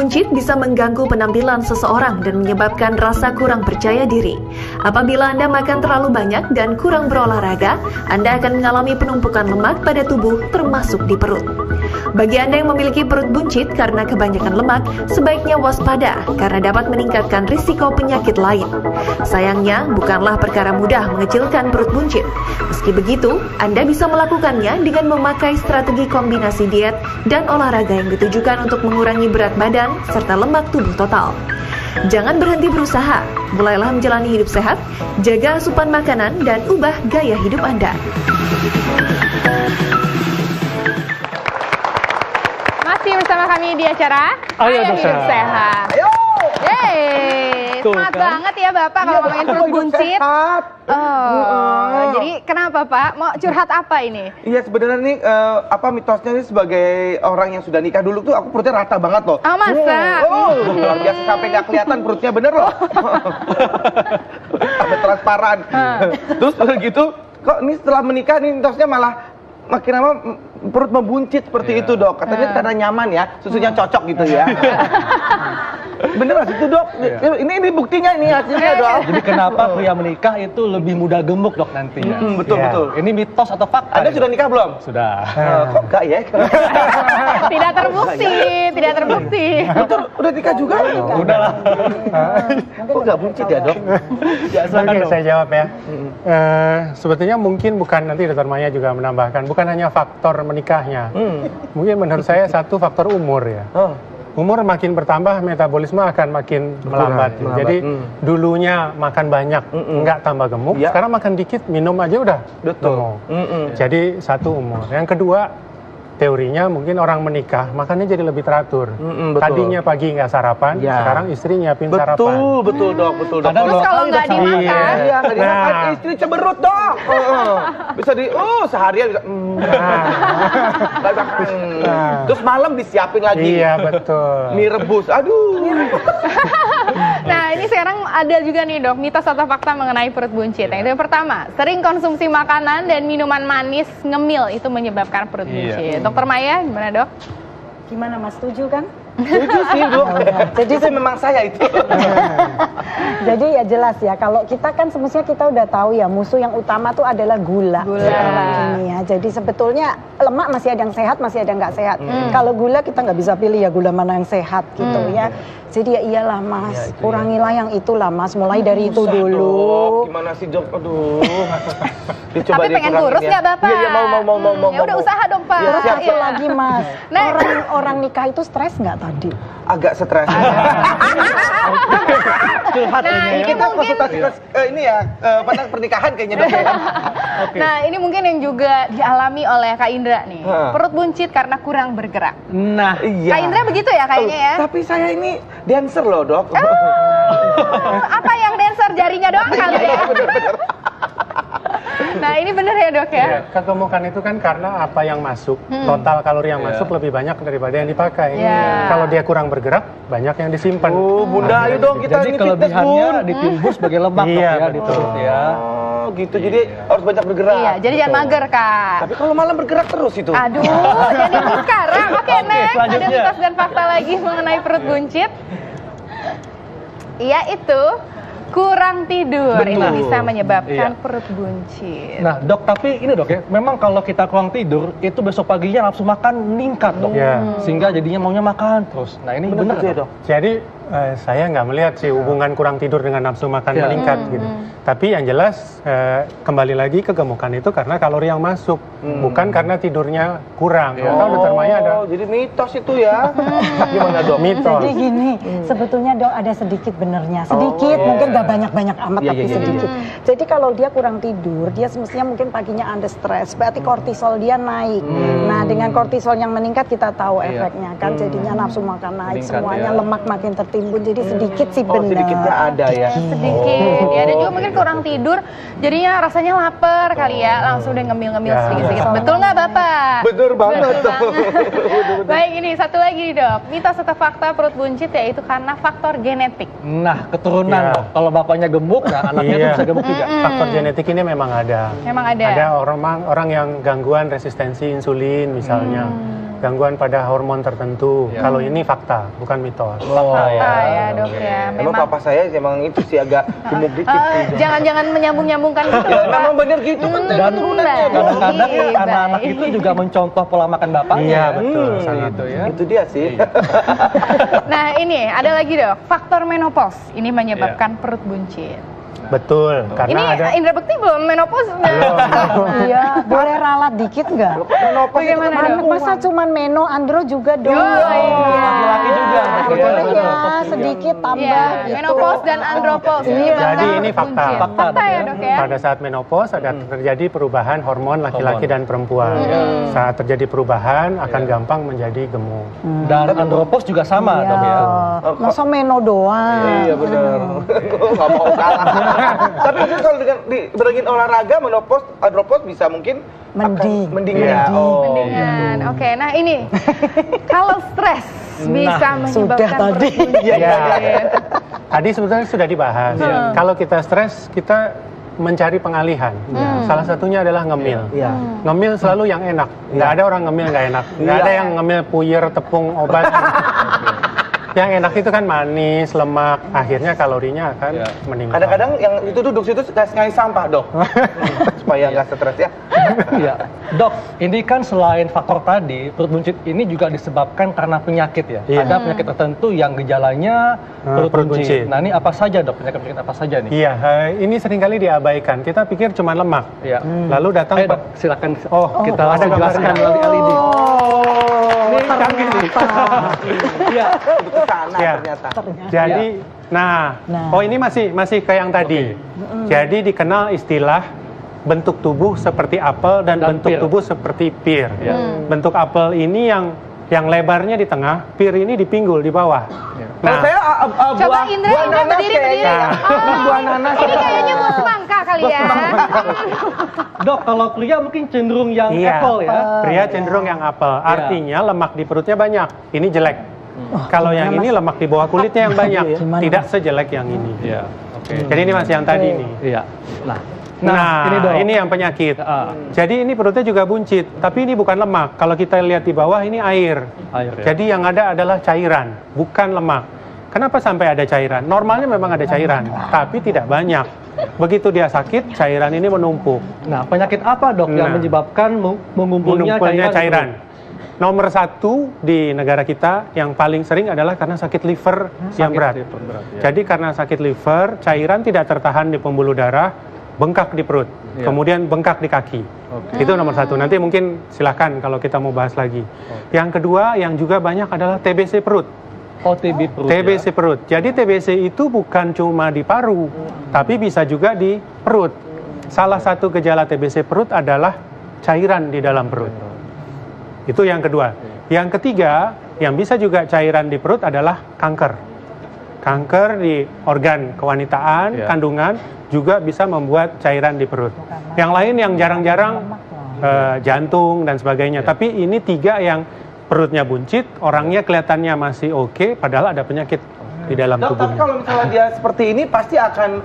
buncit bisa mengganggu penampilan seseorang dan menyebabkan rasa kurang percaya diri. Apabila Anda makan terlalu banyak dan kurang berolahraga, Anda akan mengalami penumpukan lemak pada tubuh, termasuk di perut. Bagi Anda yang memiliki perut buncit karena kebanyakan lemak, sebaiknya waspada karena dapat meningkatkan risiko penyakit lain. Sayangnya, bukanlah perkara mudah mengecilkan perut buncit. Meski begitu, Anda bisa melakukannya dengan memakai strategi kombinasi diet dan olahraga yang ditujukan untuk mengurangi berat badan serta lemak tubuh total. Jangan berhenti berusaha, mulailah menjalani hidup sehat, jaga asupan makanan, dan ubah gaya hidup Anda. Masih bersama kami di acara Ayo Hidup Sehat. Ayo. Yeay, semangat kan? banget ya Bapak kalau ngomongin perut buncit. Jadi kenapa Pak? Mau curhat apa ini? Iya sebenarnya nih mitosnya nih sebagai orang yang sudah nikah dulu tuh aku perutnya rata banget loh. Oh masa? Luar biasa sampai nggak kelihatan perutnya bener loh. Sampai transparan. Terus udah gitu, kok ini setelah menikah nih mitosnya malah makin lama perut membuncit seperti itu dok. Katanya karena nyaman ya, susunya cocok gitu ya. Bener mas itu dok, ini buktinya ini hasilnya dok. Jadi kenapa pria menikah itu lebih mudah gemuk dok nantinya? Betul. Ini mitos atau fakta? Anda sudah nikah belum? Sudah. Kok enggak ya? Tidak terbukti. Betul, udah nikah juga? Udah lah. Kok nggak buncit ya dok? Oke, saya jawab ya. Sebetulnya mungkin bukan, nanti Dr. Maya juga menambahkan, bukan hanya faktor menikahnya. Mungkin menurut saya satu faktor umur ya. Umur makin bertambah, metabolisme akan makin melambat. Jadi dulunya makan banyak, nggak tambah gemuk. Sekarang makan dikit, minum aja udah gemuk. Jadi satu umur. Yang kedua, teorinya mungkin orang menikah makannya jadi lebih teratur. Tadinya pagi nggak sarapan, sekarang istri nyiapin sarapan. Betul dok. Terus kalau nggak dimakan? Iya, nggak dimakan, istri ceberut dok. Bisa seharian bisa. Terus malam disiapin lagi. Iya betul. Mie rebus, aduh. Nah ini sekarang ada juga nih dok, mitos atau fakta mengenai perut buncit. Yang pertama, sering konsumsi makanan dan minuman manis ngemil itu menyebabkan perut buncit. Dokter Maya, gimana dok? Gimana mas, setuju kan? Setuju sih dok. Jadi itu memang saya itu. Jadi ya jelas ya, kalau kita kan semestinya kita udah tahu ya musuh yang utama tuh adalah gula. Ini ya. Jadi sebetulnya lemak masih ada yang sehat, masih ada yang nggak sehat. Kalau gula kita nggak bisa pilih ya gula mana yang sehat gitu ya. Jadi ya iyalah mas, kurangilah yang itulah mas, mulai dari itu dulu. Dok. Gimana sih dok? Aduh. Tapi pengen kurus nggak bapak? Iya mau. Ya udah usaha dong pak. Terus satu lagi mas, orang nikah itu stres nggak tadi? Agak stres. Nah ini kita mungkin konsultasi ini ya pernikahan kayaknya dok ya. Nah ini mungkin yang juga dialami oleh Kak Indra nih, perut buncit karena kurang bergerak. Nah Kak Indra begitu ya kayaknya ya? Tapi saya ini dancer loh dok. Apa yang dancer jarinya doang kali ya? Nah ini bener ya dok ya? Kegemukan itu kan karena apa yang masuk, total kalori yang masuk lebih banyak daripada yang dipakai. Kalau dia kurang bergerak, banyak yang disimpan. Bunda ayo dong kita jadi ini kelebihannya fitness, ditimbun sebagai lemak dok ya di perut ya. Oh gitu, jadi harus banyak bergerak. Iya, jadi jangan mager kak. Tapi kalau malam bergerak terus itu. Aduh, jadi itu sekarang. Oke, next ada mitos dan fakta lagi mengenai perut buncit. Iya itu. Kurang tidur itu bisa menyebabkan perut buncit. Nah dok, tapi ini dok ya, memang kalau kita kurang tidur itu besok paginya nafsu makan meningkat dok, sehingga jadinya maunya makan terus. Nah ini benar ya dok? Jadi saya nggak melihat sih hubungan kurang tidur dengan nafsu makan meningkat gitu. Tapi yang jelas kembali lagi kegemukan itu karena kalori yang masuk, bukan karena tidurnya kurang. Kalau Dokter Maya ada. Jadi mitos itu ya? Gimana dok? Mitos. Jadi gini, sebetulnya dok ada sedikit benernya, sedikit mungkin nggak banyak-banyak amat tapi sedikit. Jadi kalau dia kurang tidur, dia semestinya mungkin paginya under stress, berarti kortisol dia naik. Nah dengan kortisol yang meningkat kita tahu efeknya kan, jadinya nafsu makan naik, semuanya lemak makin tertimbun. tertimbun, jadi sedikit sih benar. Sedikitnya ada ya. Sedikit. Ya, dan juga mungkin kurang tidur, jadinya rasanya lapar kali ya, langsung udah ngemil-ngemil sedikit-sedikit. Betul nggak Bapak? Betul banget. Baik, ini satu lagi nih dok, mitos atau fakta perut buncit yaitu karena faktor genetik. Nah, keturunan dok. Kalau bapaknya gemuk, nah anaknya tuh bisa gemuk juga. Faktor genetik ini memang ada. Memang ada. Ada orang yang gangguan resistensi insulin misalnya. Gangguan pada hormon tertentu. Kalau ini fakta, bukan mitos. Fakta ya dok ya. Emang papa saya emang itu sih agak gemuk dikit. Jangan-jangan menyambung-nyambungkan gitu. Ya, memang bener gitu kan keturunannya. Kadang-kadang anak-anak itu juga mencontoh pola makan bapaknya. Iya, betul. Gitu ya. Itu dia sih. Nah ini ada lagi dok, faktor menopause ini menyebabkan perut buncit. Betul, Ini karena ada Indra Bekti belum menopause? Iya, boleh ralat dikit nggak? Bagaimana dok? Masa cuman Meno, Andro juga dong. Laki-laki juga. Boleh ya, sedikit tambah Ya, gitu. menopause dan andropause. Jadi ini fakta. Fakta ya dok ya. pada saat menopause ada terjadi perubahan hormon laki-laki dan perempuan. Saat terjadi perubahan akan gampang menjadi gemuk. Dan andropause juga sama dok ya. Masa Meno doang. Iya benar. Gak mau salah. Tapi itu kalau dengan olahraga menopause, andropause bisa mungkin mending ya. Mendingan. Oke, nah ini kalau stres bisa menyebabkan sudah tadi. perut buncit. Tadi sebetulnya sudah dibahas. Kalau kita stres, kita mencari pengalihan. Salah satunya adalah ngemil. Ngemil selalu yang enak. Nggak ada orang ngemil nggak enak. Nggak ada yang ngemil puyer, tepung, obat. Yang enak itu kan manis, lemak, akhirnya kalorinya akan meningkat. Kadang-kadang yang itu duduk situ ngasih sampah dok, supaya nggak stres ya. Iya, dok. Ini kan selain faktor tadi, perut buncit ini juga disebabkan karena penyakit ya. Ada penyakit tertentu yang gejalanya perut buncit. Nah ini apa saja dok? Penyakit apa saja nih? Iya, ini seringkali diabaikan. Kita pikir cuma lemak. Iya. Lalu datang. Dok, silakan. Kita ada jelaskan melalui LED. Ini canggih nih. Iya. Kesana ternyata. Jadi, ini masih kayak yang tadi. Jadi dikenal istilah bentuk tubuh seperti apel dan bentuk tubuh seperti pir. Bentuk apel ini yang lebarnya di tengah, pir ini di pinggul di bawah. Nah, saya coba Indra berdiri. Buah nanas. Ini kayaknya buah semangka kali ya. Dok, kalau pria mungkin cenderung yang apel ya. Pria cenderung yang apel. Artinya lemak di perutnya banyak. Ini jelek. Kalau yang ini lemak di bawah kulitnya yang banyak. Tidak sejelek yang ini. Iya. Oke. Jadi ini masih yang tadi nih. Iya. Nah, ini yang penyakit. Jadi ini perutnya juga buncit, tapi ini bukan lemak. Kalau kita lihat di bawah ini air. Jadi yang ada adalah cairan, bukan lemak. Kenapa sampai ada cairan? Normalnya memang ada cairan, tapi tidak banyak. Begitu dia sakit, cairan ini menumpuk. Nah, penyakit apa dok yang menyebabkan mengumpulnya cairan? Nomor 1 di negara kita yang paling sering adalah karena sakit liver yang berat. Jadi karena sakit liver, cairan tidak tertahan di pembuluh darah, bengkak di perut, kemudian bengkak di kaki. Itu nomor 1. Nanti mungkin silahkan kalau kita mau bahas lagi. Yang kedua yang juga banyak adalah TBC perut. TBC perut. Jadi TBC itu bukan cuma di paru, tapi bisa juga di perut. Salah satu gejala TBC perut adalah cairan di dalam perut. Itu yang kedua. Yang ketiga, yang bisa juga cairan di perut adalah kanker. Kanker di organ kewanitaan, kandungan, juga bisa membuat cairan di perut. Yang lain yang jarang-jarang jantung dan sebagainya. Tapi ini 3 yang perutnya buncit, orangnya kelihatannya masih oke, padahal ada penyakit di dalam tubuhnya. Tapi kalau misalnya dia seperti ini pasti akan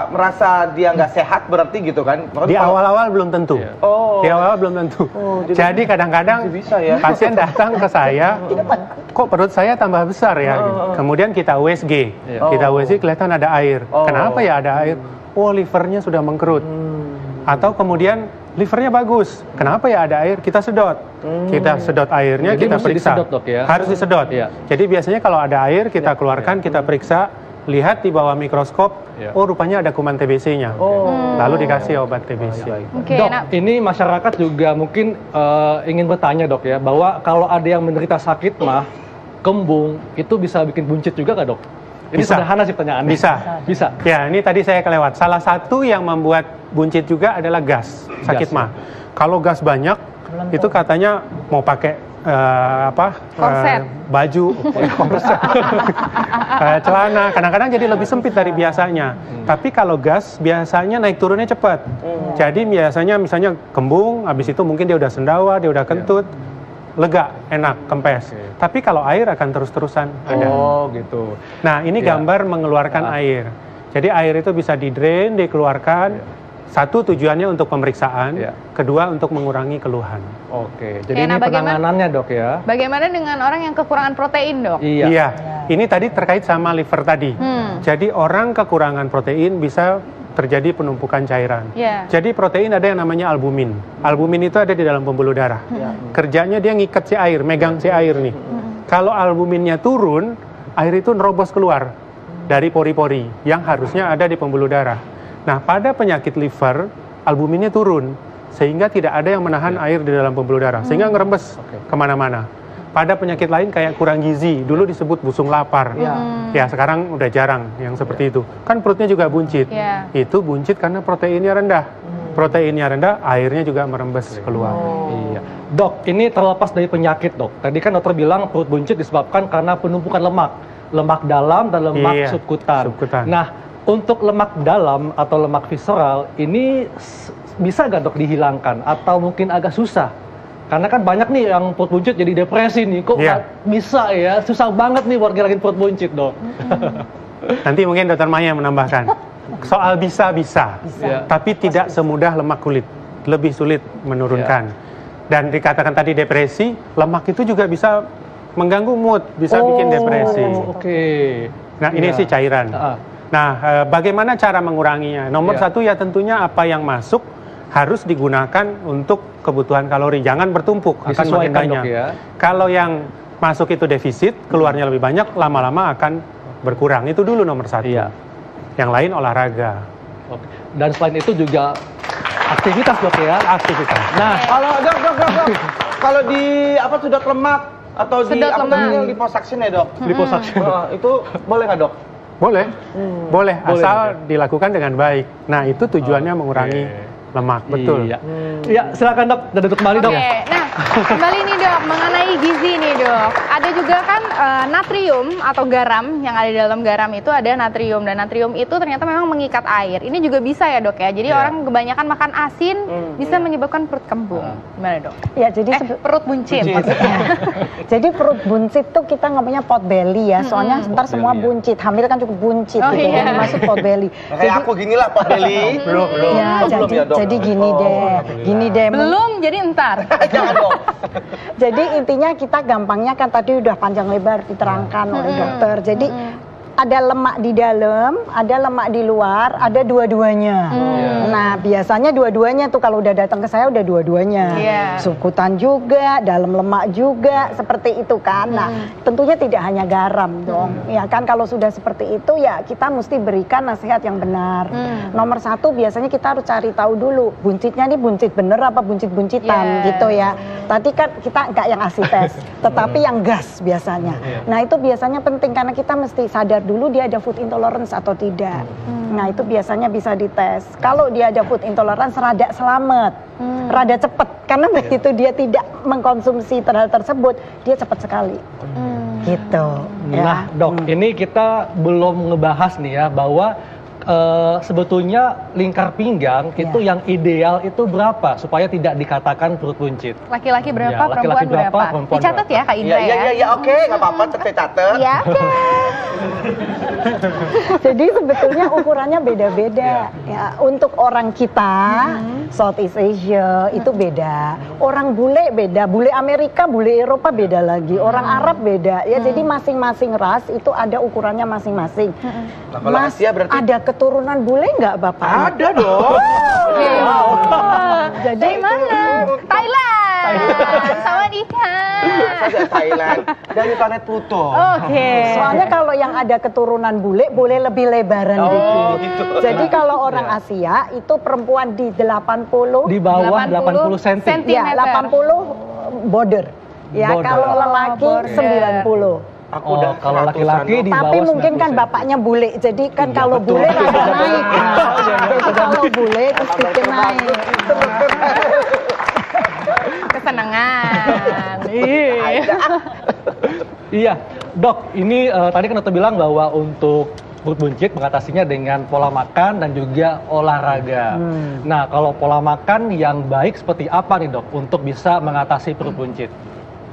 merasa dia nggak sehat berarti gitu kan? Di awal-awal belum tentu. Di awal-awal belum tentu. Jadi kadang-kadang pasien datang ke saya, kok perut saya tambah besar ya? Kemudian kita USG. Kita USG kelihatan ada air. Kenapa ya ada air? Oh, livernya sudah mengkerut. Atau kemudian livernya bagus. Kenapa ya ada air? Kita sedot. Kita sedot airnya, kita periksa. Disedot, dok, ya? Harus disedot. Jadi biasanya kalau ada air kita keluarkan, kita periksa, lihat di bawah mikroskop, oh rupanya ada kuman TBC-nya. Lalu dikasih obat TBC. Dok, ini masyarakat juga mungkin ingin bertanya dok ya, bahwa kalau ada yang menderita sakit mah, kembung, itu bisa bikin buncit juga nggak dok? Ini sederhana sih pertanyaannya. Bisa. Ya, ini tadi saya kelewat. Salah satu yang membuat buncit juga adalah gas, sakit mah. Kalau gas banyak, itu katanya mau pakai Korset. Baju, korset, celana, kadang-kadang jadi lebih sempit dari biasanya. Tapi kalau gas biasanya naik turunnya cepat. Jadi biasanya misalnya kembung, habis itu mungkin dia udah sendawa, dia udah kentut, lega, enak, kempes. Tapi kalau air akan terus-terusan ada. Oh gitu. Nah ini gambar mengeluarkan air. Jadi air itu bisa di-drain, dikeluarkan. Satu tujuannya untuk pemeriksaan, kedua untuk mengurangi keluhan. Oke, jadi ini penanganannya dok ya. Bagaimana dengan orang yang kekurangan protein dok? Iya, ini tadi terkait sama liver tadi. Jadi orang kekurangan protein bisa terjadi penumpukan cairan. Jadi protein ada yang namanya albumin. Albumin itu ada di dalam pembuluh darah. Kerjanya dia ngikat si air, megang si air nih. Kalau albuminnya turun, air itu nerobos keluar dari pori-pori yang harusnya ada di pembuluh darah. Nah, pada penyakit liver, albuminnya turun, sehingga tidak ada yang menahan air di dalam pembuluh darah, sehingga ngerembes kemana-mana. Pada penyakit lain kayak kurang gizi, dulu disebut busung lapar. Ya, sekarang udah jarang yang seperti itu. Kan perutnya juga buncit. Itu buncit karena proteinnya rendah. Proteinnya rendah, airnya juga merembes keluar. Iya. Dok, ini terlepas dari penyakit dok. Tadi kan dokter bilang perut buncit disebabkan karena penumpukan lemak. Lemak dalam dan lemak subkutan. Nah, untuk lemak dalam atau lemak visceral ini bisa nggak dok dihilangkan atau mungkin agak susah? Karena kan banyak nih yang perut buncit jadi depresi nih, kok nggak bisa ya? Susah banget nih buat ngilangin perut buncit dok. Nanti mungkin dokter Maya menambahkan. Soal bisa, tapi tidak semudah lemak kulit, lebih sulit menurunkan. Dan dikatakan tadi depresi, lemak itu juga bisa mengganggu mood, bisa bikin depresi. Nah ini sih cairan. Nah, bagaimana cara menguranginya? Nomor satu ya tentunya apa yang masuk harus digunakan untuk kebutuhan kalori. Jangan bertumpuk, akan makin banyak. Kalau yang masuk itu defisit, keluarnya lebih banyak, lama-lama akan berkurang. Itu dulu nomor satu. Yang lain olahraga. Dan selain itu juga aktivitas dok ya? Aktivitas. Nah, kalau dok. Kalau di sedot lemak atau liposaksin ya dok? Liposaksin. Itu boleh nggak dok? Boleh, asal dilakukan dengan baik. Nah, itu tujuannya mengurangi lemak, betul. Ya, silakan dok, dan duduk kembali dok. Nah, kembali nih dok, mengenai gizi nih dok. Ada juga kan natrium atau garam, yang ada di dalam garam itu ada natrium. Dan natrium itu ternyata memang mengikat air. Ini juga bisa ya dok ya, jadi orang kebanyakan makan asin bisa menyebabkan perut kembung. Gimana dok? Ya, jadi perut buncit. Jadi perut buncit tuh kita ngomongnya pot belly ya, soalnya sebentar semua buncit. Hamil kan cukup buncit gitu, masuk pot belly. Kayak aku gini lah pot belly. Belum. Ya, jadi gini deh. Belum, jadi entar. Jangan dong. Jadi intinya kita gampangnya kan tadi udah panjang lebar diterangkan oleh dokter. Jadi ada lemak di dalam, ada lemak di luar, ada dua-duanya. Nah, biasanya dua-duanya tuh kalau udah datang ke saya udah dua-duanya. Subkutan juga, dalam lemak juga, seperti itu kan. Nah, tentunya tidak hanya garam dong. Ya kan kalau sudah seperti itu ya kita mesti berikan nasihat yang benar. Nomor satu biasanya kita harus cari tahu dulu buncitnya nih buncit bener apa buncit-buncitan gitu ya. Tadi kan kita nggak yang ASI tes, tetapi yang gas biasanya. Nah, itu biasanya penting karena kita mesti sadar dulu dia ada food intolerance atau tidak. Nah, itu biasanya bisa dites. Kalau dia ada food intolerance, rada selamat, rada cepet. Karena begitu dia tidak mengkonsumsi hal tersebut, dia cepat sekali. Gitu. Nah, dok, ini kita belum ngebahas nih ya bahwa sebetulnya lingkar pinggang itu yang ideal itu berapa supaya tidak dikatakan perut buncit? Laki-laki berapa, perempuan berapa? Dicatat ya Kak Indra ya? Ya, oke, nggak apa-apa, tercatat. Ya, oke. Jadi sebetulnya ukurannya beda-beda. Ya, untuk orang kita, Southeast Asia itu beda. Orang bule beda, bule Amerika, bule Eropa beda lagi. Orang Arab beda. Ya, jadi masing-masing ras itu ada ukurannya masing-masing. Nah, kalau Asia berarti ada keturunan bule nggak Bapak? Ada dong. Jadi mana? Thailand. Sawadika. Thailand dari planet Pluto. Soalnya kalau yang ada keturunan bule boleh lebih lebaran dikit. Gitu. Jadi kalau orang Asia itu perempuan di 80 di bawah 80 cm. Ya, 80 border. Ya, kalau lelaki 90. Kalau laki-laki di bawah. Tapi mungkin kan bapaknya bule, jadi kan kalau bule rada naik. Jadi kalau bule terus sedikit naik. Kesenangan. Iya, dok, ini tadi kan dokter bilang bahwa untuk perut buncit mengatasinya dengan pola makan dan juga olahraga. Nah, kalau pola makan yang baik seperti apa nih dok untuk bisa mengatasi perut buncit?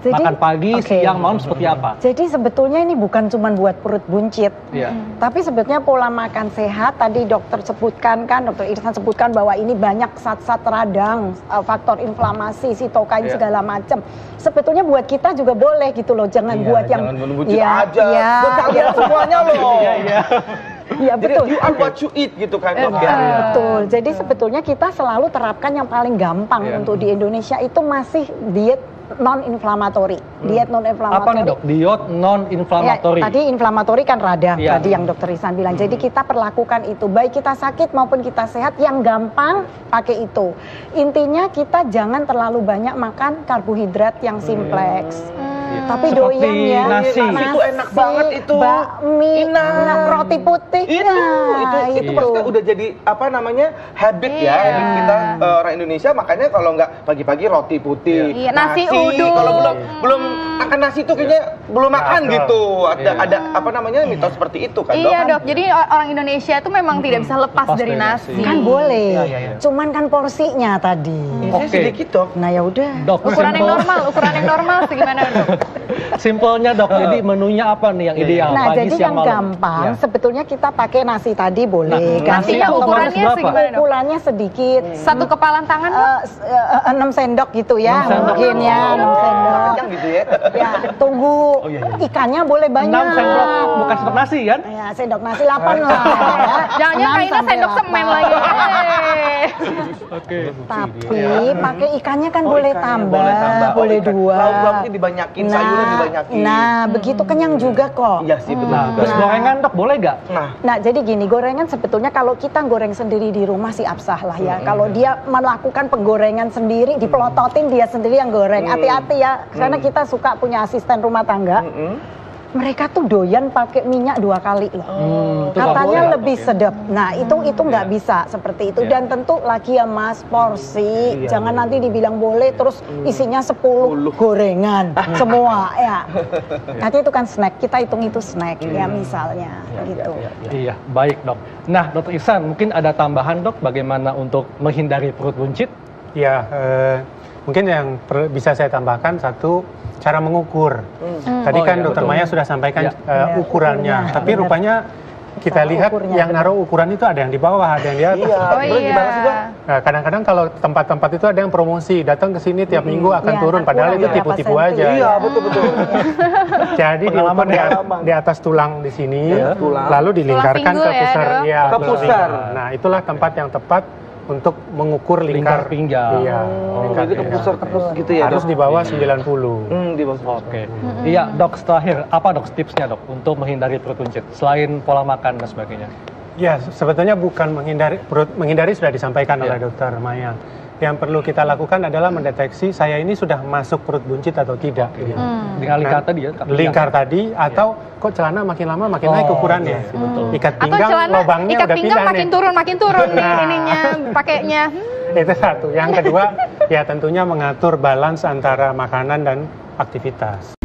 Jadi, makan pagi, siang, malam seperti apa? Jadi sebetulnya ini bukan cuma buat perut buncit, tapi sebetulnya pola makan sehat. Tadi dokter sebutkan kan, dokter Irsan sebutkan bahwa ini banyak zat-zat radang, faktor inflamasi, sitokain segala macam. Sebetulnya buat kita juga boleh gitu loh, jangan buat yang buncit aja, buat kalian semuanya loh. Iya betul. Jadi you are what you eat gitu kan dok ya. Betul. Jadi sebetulnya kita selalu terapkan yang paling gampang untuk di Indonesia itu masih diet non-inflamatori. Diet non-inflamatori. Apa nih dok? Diet non-inflamatori. Ya, tadi inflamatori kan radang, tadi yang dokter Ihsan bilang. Jadi kita perlakukan itu, baik kita sakit maupun kita sehat, yang gampang pakai itu. Intinya kita jangan terlalu banyak makan karbohidrat yang simpleks. Tapi doyan ya, nasi itu enak banget itu, bakmi, roti putih, itu pasti udah jadi apa namanya habit ya habit kita orang Indonesia. Makanya kalau nggak pagi-pagi roti putih, nasi uduk, kalau belum makan nasi itu kayaknya belum makan gitu. Ada apa namanya mitos seperti itu kan dok? Iya dok, jadi orang Indonesia itu memang tidak bisa lepas dari nasi. Kan boleh, cuman kan porsinya tadi. Sedikit dok. Nah ya udah. Ukuran yang normal segimana dok? Simpelnya dok, jadi menunya apa nih yang ideal? Nah, pagi, jadi siang, yang gampang, sebetulnya kita pakai nasi tadi boleh. Nasinya ukurannya segimana dok? Ukurannya sedikit. Satu kepalan tangan? 6 sendok gitu ya, mungkin ya, 6 sendok. Gitu ya. Ya, tunggu. Ikannya boleh banyak. 6 sendok, bukan sendok nasi kan? Ya, sendok nasi 8 lah. Jangan-jangan kayaknya sendok semen lagi. Tapi pakai ikannya kan boleh tambah, boleh 2. Lauk-lauknya dibanyakin, sayurnya dibanyakin. Nah, begitu kenyang juga kok. Iya sih betul. Terus gorengan dok, boleh nggak? Nah, jadi gini, gorengan sebetulnya kalau kita goreng sendiri di rumah sih absah lah ya. Kalau dia melakukan penggorengan sendiri, dipelototin dia sendiri yang goreng. Hati-hati ya, karena kita suka punya asisten rumah tangga. Mereka tuh doyan pakai minyak 2 kali loh. Katanya lebih sedap. Nah, itu nggak bisa seperti itu. Dan tentu lagi ya Mas, porsi. Jangan nanti dibilang boleh terus isinya 10 gorengan semua ya. Nanti itu kan snack. Kita hitung itu snack ya misalnya gitu. Iya, baik dok. Nah, dokter Ihsan, mungkin ada tambahan dok bagaimana untuk menghindari perut buncit? Ya, mungkin yang bisa saya tambahkan satu, cara mengukur. Tadi kan dokter Maya sudah sampaikan ukurannya, tapi rupanya kita lihat yang naruh ukuran itu ada yang di bawah, ada yang di atas. Nah, kadang-kadang kalau tempat-tempat itu ada yang promosi, datang ke sini tiap minggu akan turun, padahal itu tipu-tipu aja. Iya, betul-betul. Jadi diukur di atas tulang di sini, lalu dilingkarkan ke pusar. Ke pusar. Nah, itulah tempat yang tepat untuk mengukur lingkar pinggang. Iya. Jadi ke pusar terus gitu ya. Harus di bawah 90. Di bawah. Oke. Iya, dok, terakhir apa dok tipsnya dok untuk menghindari perut buncit selain pola makan dan sebagainya? Ya, sebetulnya bukan menghindari sudah disampaikan oleh dokter Maya. Yang perlu kita lakukan adalah mendeteksi saya ini sudah masuk perut buncit atau tidak. Dengan lingkar tadi ya? Lingkar tadi atau kok celana makin lama makin naik ukurannya. Ikat pinggang lubangnya udah pindah makin turun nih ininya pakainya. Itu satu. Yang kedua ya tentunya mengatur balance antara makanan dan aktivitas.